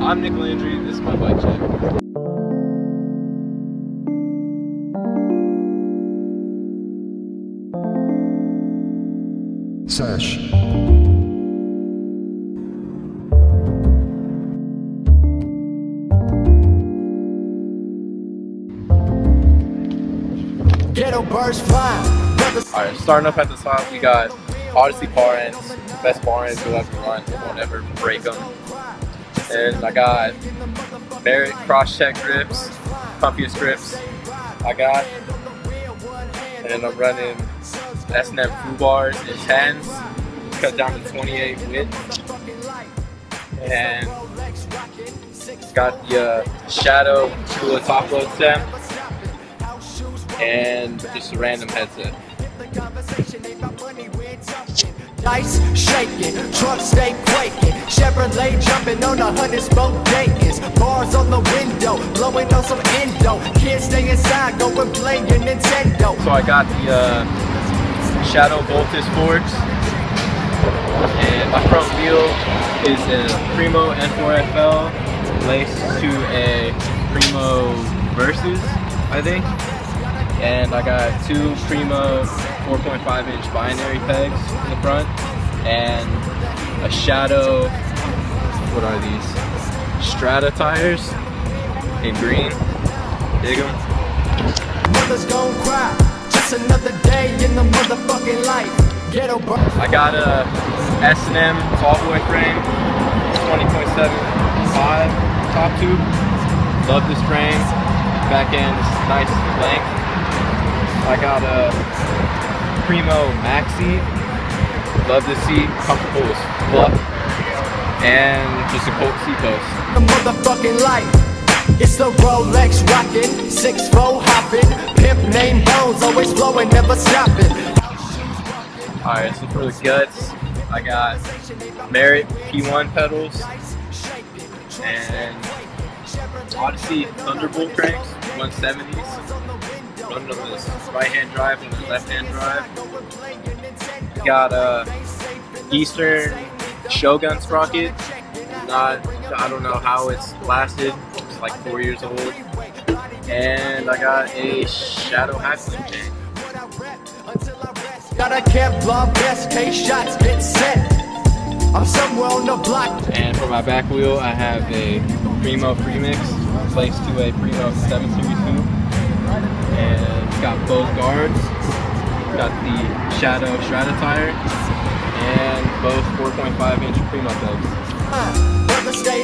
I'm Nick Landry, this is my bike check. Sash. Ghetto birds flying. Alright, starting up at the top, we got Odyssey bar ends, best bar ends you'll ever run, you won't ever break them. And I got Merit cross-check grips, comfiest grips I got. And I'm running S&M foo bars in 10s, cut down to 28 width. And got the Shadow Cooler top load stem. And just a random headset. Dice shaking, trucks stay quaking, Chevrolet jumping on 100 spoke Dayton's, bars on the window, blowing on some endo, kids stay inside, going playing Nintendo. So I got the Shadow Voltus forks, and my front wheel is a Primo N4FL laced to a Primo Versus, I think. And I got two Primo 4.5-inch binary pegs in the front, and a Shadow, what are these? Strata tires in green. Dig them. Mother's gon' cry, just another day in the motherfucking life. Ghetto birds. I got a S&M tallboy frame, 20.75 top tube. Love this frame. Back end is nice length. I got a Primo Maxi. Love this seat, comfortable as fuck. And just a Colt seat post. The motherfucking life. It's the Rolex rockin', 6'4" hopping, pimp named Bones, always flowing, never stopping. Alright, so for the guts, I got Merit P1 pedals and Odyssey Thunderbolt cranks, 170s. Running on this right-hand drive and the left-hand drive. Got a Eastern Shogun sprocket. I don't know how it's lasted. It's like 4 years old. And I got a Shadow half-flip tank. Got a Kevlar vest, case shots get set. I'm somewhere on the block. And for my back wheel, I have a Primo Premix placed to a Primo 7 Series hoop. And it's got both guards, got the Shadow Strata tire, and both 4.5-inch Primo pegs. Brother stay